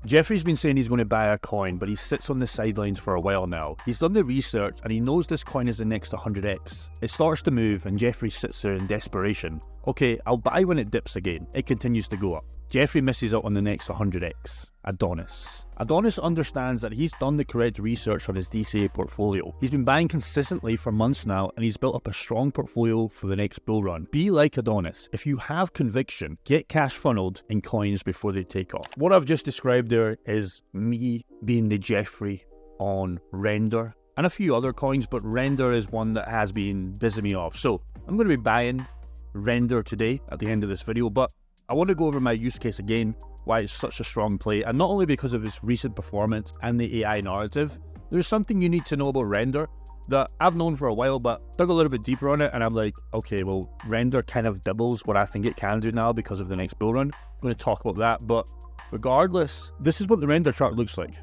Jeffrey's been saying he's going to buy a coin, but he sits on the sidelines for a while now. He's done the research and he knows this coin is the next 100x. It starts to move and Jeffrey sits there in desperation. Okay, I'll buy when it dips again. It continues to go up. Jeffrey misses out on the next 100x. Adonis. Adonis understands that he's done the correct research on his DCA portfolio. He's been buying consistently for months now and he's built up a strong portfolio for the next bull run. Be like Adonis. If you have conviction, get cash funneled in coins before they take off. What I've just described there is me being the Jeffrey on Rndr and a few other coins, but Rndr is one that has been busting me off. So I'm going to be buying Rndr today at the end of this video, but I want to go over my use case again, why it's such a strong play, and not only because of its recent performance and the AI narrative. There's something you need to know about Rndr that I've known for a while, but dug a little bit deeper on it, and I'm like, okay, well, Rndr kind of doubles what I think it can do now because of the next bull run. I'm going to talk about that, but regardless, this is what the Rndr chart looks like.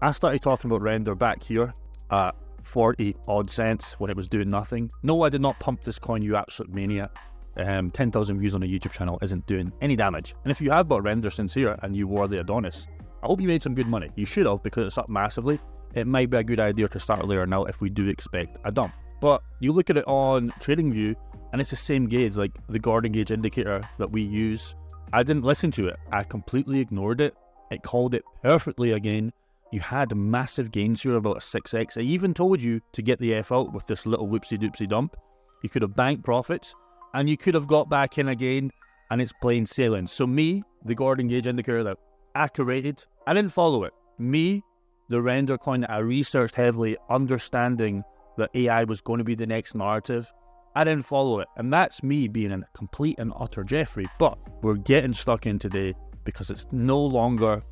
I started talking about Rndr back here at 40 odd cents when it was doing nothing. No, I did not pump this coin, you absolute maniac. 10,000 views on a YouTube channel isn't doing any damage. And if you have bought Rndr since here and you were the Adonis, I hope you made some good money. You should have, because it's up massively. It might be a good idea to start layering out if we do expect a dump. But you look at it on TradingView and it's the same gauge, like the Gordon gauge indicator that we use. I didn't listen to it. I completely ignored it. It called it perfectly again. You had massive gains here, about a 6x. I even told you to get the F out with this little whoopsie doopsie dump. You could have banked profits, and you could have got back in again, and it's plain sailing. So me, the Gordon gauge indicator that I curated, I didn't follow it. Me, the Rndr coin that I researched heavily, understanding that AI was going to be the next narrative, I didn't follow it. And that's me being a complete and utter Jeffrey. But we're getting stuck in today because it's no longer,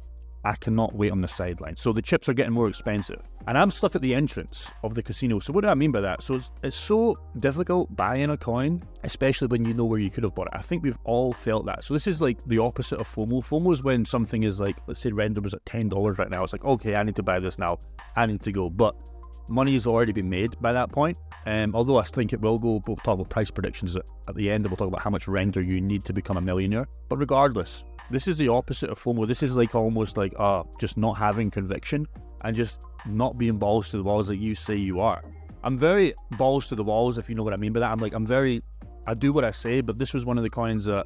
I cannot wait on the sideline. So the chips are getting more expensive. And I'm stuck at the entrance of the casino. So what do I mean by that? So it's so difficult buying a coin, especially when you know where you could have bought it. I think we've all felt that. So this is like the opposite of FOMO. FOMO is when something is like, let's say Rndr was at $10 right now. It's like, okay, I need to buy this now. I need to go. But money's already been made by that point. Although I think it will go, we'll talk about price predictions at the end. We'll talk about how much Rndr you need to become a millionaire. But regardless, this is the opposite of FOMO. This is like almost like just not having conviction and just not being balls to the walls like you say you are. I'm very balls to the walls, if you know what I mean by that. I do what I say, but this was one of the coins that,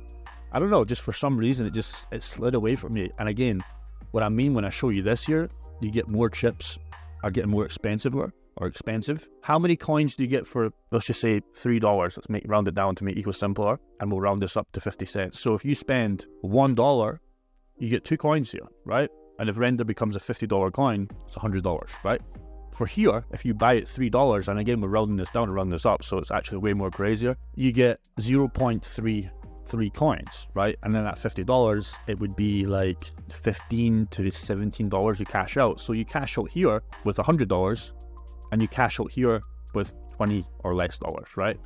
I don't know, just for some reason, it slid away from me. And again, what I mean when I show you this here, you get more chips are getting more expensive. How many coins do you get for, let's just say $3? Let's round it down to make it simpler, and we'll round this up to 50 cents. So if you spend $1, you get 2 coins here, right? And if Rndr becomes a $50 coin, it's $100, right? For here, if you buy it $3, and again, we're rounding this down and rounding this up, so it's actually way more crazier, you get 0.33 coins, right? And then at $50, it would be like $15 to $17 you cash out. So you cash out here with $100, and you cash out here with $20 or less dollars, right?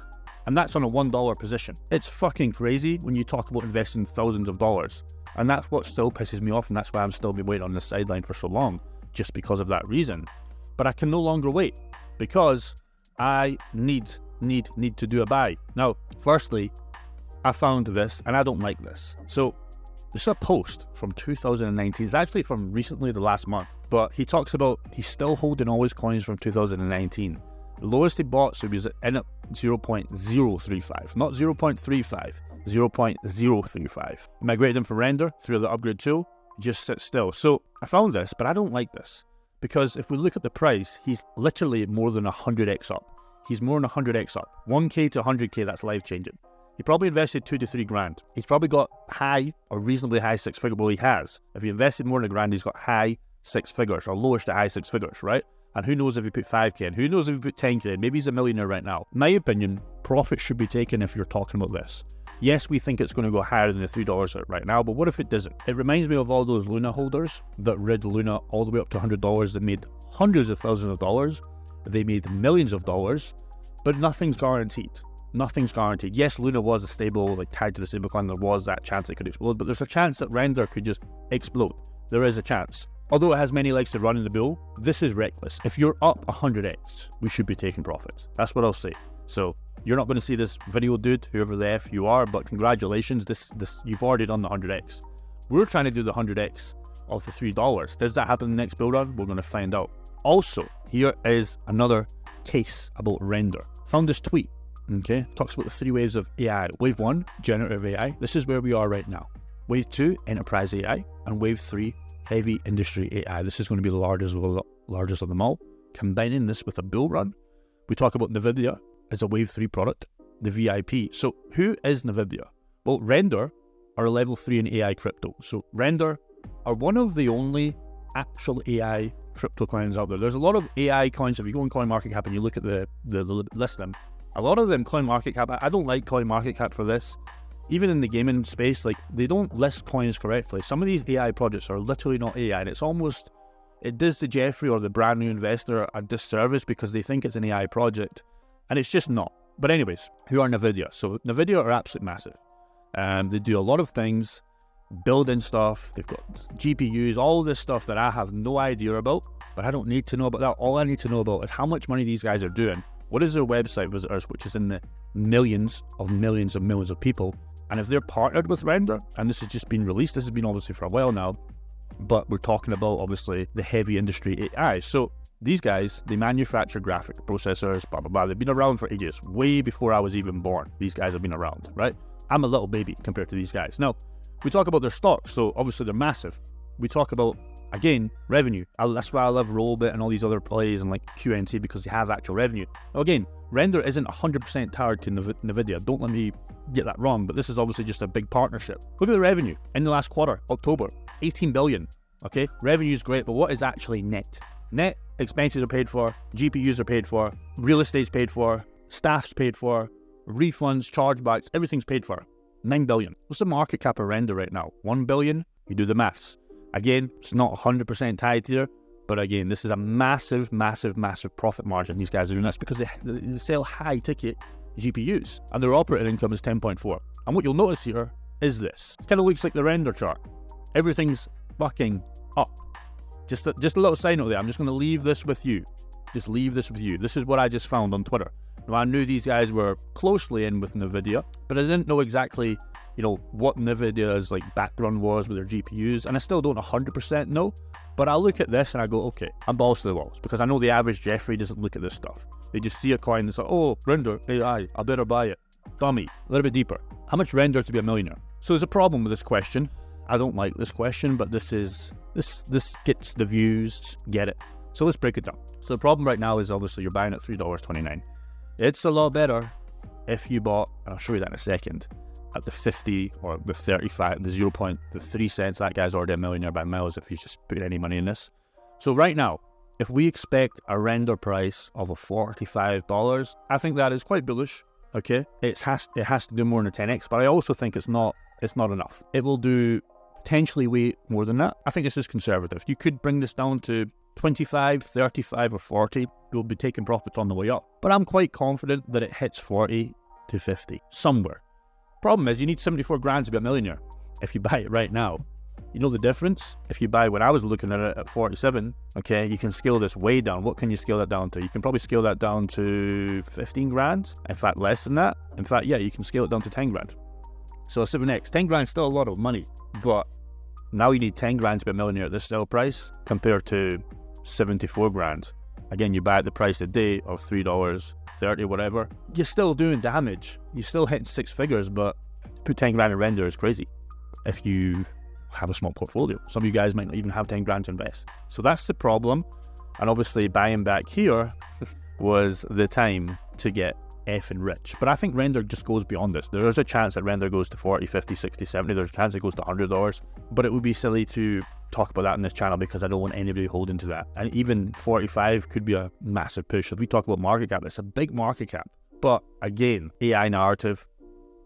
And that's on a $1 position. It's fucking crazy when you talk about investing thousands of dollars. And that's what still pisses me off, and that's why I'm still been waiting on the sideline for so long, just because of that reason. But I can no longer wait, because I need to do a buy. Now, firstly, I found this, and I don't like this. So, this is a post from 2019. It's actually from recently, the last month. But he talks about he's still holding all his coins from 2019. The lowest he bought, so he was in at 0.035, not 0.35. 0.035. Migrated him from Rndr through the upgrade tool, just sit still. So I found this, but I don't like this, because if we look at the price, he's literally more than 100x up. He's more than 100x up. 1k to 100k, that's life changing. He probably invested 2 to 3 grand. He's probably got high or reasonably high 6 figure. Well, he has. If he invested more than a grand, he's got high 6 figures, or lowest to high 6 figures, right? And who knows if he put 5k in? Who knows if he put 10k in? Maybe he's a millionaire right now. In my opinion, profit should be taken if you're talking about this. Yes, we think it's going to go higher than the $3 right now, but what if it doesn't? It reminds me of all those Luna holders that rid Luna all the way up to $100 that made hundreds of thousands of dollars. They made millions of dollars, but nothing's guaranteed. Nothing's guaranteed. Yes, Luna was a stable, like tied to the stablecoin. There was that chance it could explode, but there's a chance that Rndr could just explode. There is a chance. Although it has many legs to run in the bull, this is reckless. If you're up 100x, we should be taking profits. That's what I'll say. So you're not going to see this video, dude, whoever the F you are, but congratulations, this you've already done the 100x. We're trying to do the 100x of the $3. Does that happen in the next bull run? We're going to find out. Also, here is another case about Rndr. Found this tweet, okay? Talks about the 3 waves of AI. Wave 1, generative AI. This is where we are right now. Wave 2, enterprise AI. And wave 3, heavy industry AI. This is going to be the largest of them all. Combining this with a bull run, we talk about NVIDIA as a wave 3 product, the VIP. So who is NVIDIA? Well, Rndr are a level 3 in AI crypto. So Rndr are one of the only actual AI crypto coins out there. There's a lot of AI coins. If you go on CoinMarketCap and you look at the list of them, a lot of them CoinMarketCap, I don't like CoinMarketCap for this. Even in the gaming space, like, they don't list coins correctly. Some of these AI projects are literally not AI, and it's almost, it does the Jeffrey or the brand new investor a disservice because they think it's an AI project, and it's just not. But anyways, who are NVIDIA? So NVIDIA are absolutely massive. They do a lot of things, building stuff, they've got GPUs, all this stuff that I have no idea about, but I don't need to know about that. All I need to know about is how much money these guys are doing. What is their website visitors, which is in the millions of people. And if they're partnered with Rndr, and this has just been released, this has been obviously for a while now, but we're talking about obviously the heavy industry AI. So these guys, they manufacture graphic processors, blah, blah, blah. They've been around for ages, way before I was even born. These guys have been around, right? I'm a little baby compared to these guys. Now, we talk about their stocks, so obviously they're massive. We talk about, again, revenue. That's why I love Rollbit and all these other plays and like QNT, because they have actual revenue. Now again, Rndr isn't 100% tied to NVIDIA. Don't let me get that wrong, but this is obviously just a big partnership. Look at the revenue in the last quarter, October, 18 billion. Okay, revenue is great, but what is actually net? Net expenses are paid for, GPUs are paid for, real estate's paid for, staff's paid for, refunds, chargebacks, everything's paid for. 9 billion. What's the market cap of Rndr right now? 1 billion? You do the maths. Again, it's not 100% tied here, but again, this is a massive profit margin these guys are doing. That's because they sell high ticket GPUs, and their operating income is 10.4. And what you'll notice here is this. It kind of looks like the Rndr chart. Everything's fucking up. Just a little side note there. I'm just going to leave this with you. Just leave this with you. This is what I just found on Twitter. Now, I knew these guys were closely in with NVIDIA, but I didn't know exactly, what NVIDIA's like background was with their GPUs, and I still don't 100% know. But I look at this and I go, okay, I'm balls to the walls, because I know the average Jeffrey doesn't look at this stuff. They just see a coin that's like, oh, Rndr, AI, I better buy it. Dummy. A little bit deeper. How much Rndr to be a millionaire? So there's a problem with this question. I don't like this question, but this gets the views, get it. So let's break it down. So the problem right now is obviously you're buying at $3.29. It's a lot better if you bought, and I'll show you that in a second, at the 50 or the 35, the 3 cents. That guy's already a millionaire by miles if you just put any money in this. So right now, if we expect a Rndr price of a $45, I think that is quite bullish. Okay, it has to do more than a 10x, but I also think it's not enough. It will do potentially way more than that. I think this is conservative. You could bring this down to 25, 35, or 40. You'll be taking profits on the way up. But I'm quite confident that it hits 40 to 50, somewhere. Problem is, you need 74 grand to be a millionaire if you buy it right now. You know the difference? If you buy, when I was looking at it at 47, okay, you can scale this way down. What can you scale that down to? You can probably scale that down to 15 grand. In fact, less than that. In fact, yeah, you can scale it down to 10 grand. So 7x, 10 grand is still a lot of money, but now you need 10 grand to be a millionaire at this sale price compared to 74 grand. Again, you buy at the price today of $3.30, whatever. You're still doing damage. You're still hitting 6 figures, but to put 10 grand in Rndr is crazy if you have a small portfolio. Some of you guys might not even have 10 grand to invest. So that's the problem. And obviously buying back here was the time to get effing rich. But I think Rndr just goes beyond this. There is a chance that Rndr goes to 40, 50, 60, 70. There's a chance it goes to $100. But it would be silly to talk about that in this channel because I don't want anybody holding to that. And even 45 could be a massive push. If we talk about market cap, it's a big market cap. But again, AI narrative,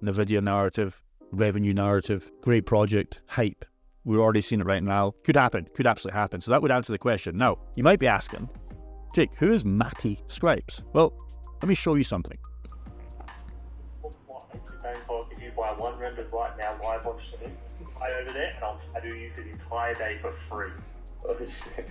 NVIDIA narrative, revenue narrative, great project, hype. We're already seeing it right now. Could happen. Could absolutely happen. So that would answer the question. Now, you might be asking, Jake, who is Matty Scribes? Well, let me show you something. If you buy one Rndr right now live on stream, buy over there and I'll tattoo you for the entire day for free. Oh shit.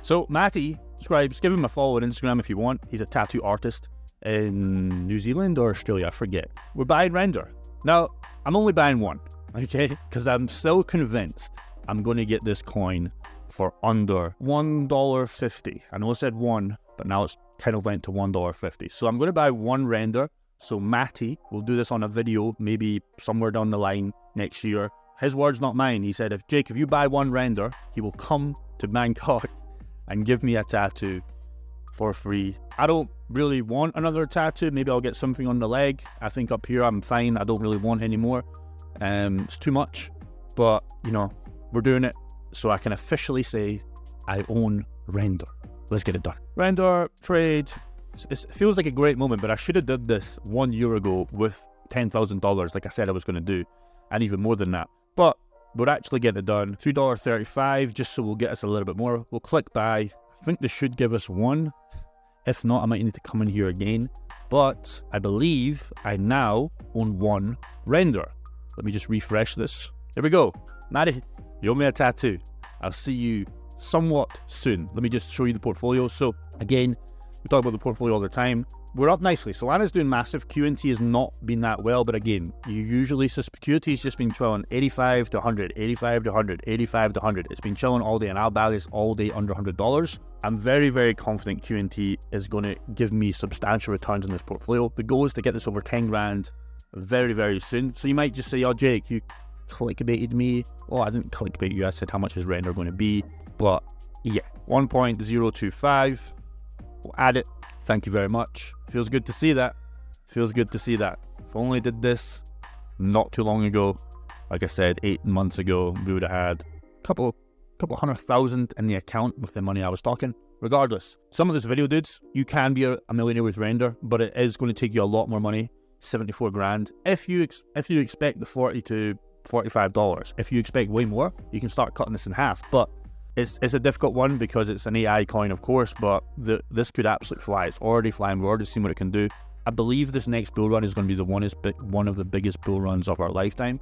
So Matty Scribes, give him a follow on Instagram if you want. He's a tattoo artist in New Zealand or Australia, I forget. We're buying Rndr. Now, I'm only buying one, okay? Because I'm still convinced I'm going to get this coin for under $1.50. I know I said one, but now it's kind of went to $1.50. So I'm going to buy one Rndr. So Matty will do this on a video, maybe somewhere down the line next year. His words, not mine. He said, if you buy one Rndr, he will come to Bangkok and give me a tattoo for free. I don't really want another tattoo. Maybe I'll get something on the leg. I think up here I'm fine. I don't really want any more. It's too much. But, you know, we're doing it. So I can officially say I own Rndr. Let's get it done. Rndr trade. It feels like a great moment, but I should have did this 1 year ago with $10,000 like I said I was going to do. And even more than that. But we're actually getting it done. $3.35, just so we'll get us a little bit more. We'll click buy. I think this should give us one. If not, I might need to come in here again. But I believe I now own one Rndr. Let me just refresh this. There we go. Matty, you owe me a tattoo. I'll see you somewhat soon. Let me just show you the portfolio. So again, we talk about the portfolio all the time. We're up nicely. Solana's doing massive. QNT has not been that well, but again, you usually, QNT's just been chilling 85 to 100, 85 to 100, 85 to 100. It's been chilling all day, and I'll buy this all day under $100. I'm very, very confident QNT is going to give me substantial returns in this portfolio. The goal is to get this over 10 grand very, very soon. So you might just say, oh, Jake, you clickbaited me. Oh, I didn't clickbait you. I said how much is Rndr going to be. But yeah, 1.025. We'll add it. Thank you very much. Feels good to see that. Feels good to see that. If I only did this not too long ago, like I said, 8 months ago, we would have had a couple 100,000 in the account with the money I was talking. Regardless, some of this video, dudes, you can be a millionaire with Rndr, but it is going to take you a lot more money, 74 grand. If you expect the $40 to $45, if you expect way more, you can start cutting this in half. But it's a difficult one because it's an AI coin, of course, but this could absolutely fly. It's already flying. We've already seen what it can do. I believe this next bull run is going to be one of the biggest bull runs of our lifetime.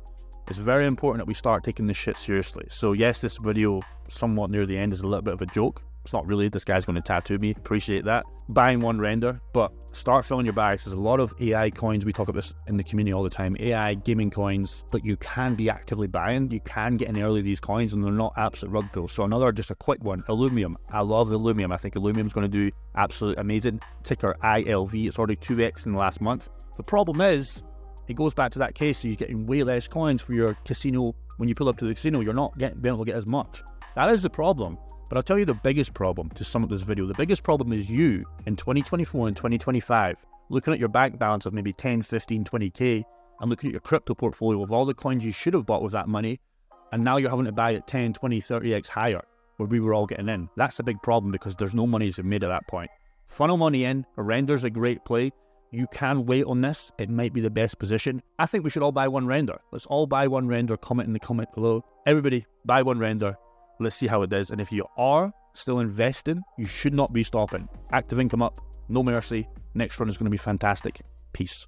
It's very important that we start taking this shit seriously. So yes, this video somewhat near the end is a little bit of a joke. It's not really. This guy's going to tattoo me. Appreciate that. Buying one Rndr, but start filling your bags. There's a lot of AI coins. We talk about this in the community all the time. AI gaming coins, but you can be actively buying. You can get in early these coins, and they're not absolute rug pulls. So another, just a quick one, Illumium. I love Illumium. I think Illumium's going to do absolutely amazing. Ticker ILV. It's already 2x in the last month. The problem is, it goes back to that case. So you're getting way less coins for your casino. When you pull up to the casino, you're not being able to get as much. That is the problem. But I'll tell you the biggest problem, to sum up this video, the biggest problem is you in 2024 and 2025, looking at your bank balance of maybe 10, 15, 20k, and looking at your crypto portfolio of all the coins you should have bought with that money, and now you're having to buy at 10, 20, 30x higher, where we were all getting in. That's a big problem because there's no money to be made at that point. Funnel money in. Rndr's a great play. You can wait on this. It might be the best position. I think we should all buy one Rndr. Let's all buy one Rndr. Comment in the comment below. Everybody, buy one Rndr. Let's see how it does. And if you are still investing, you should not be stopping. Active income up. No mercy. Next run is going to be fantastic. Peace.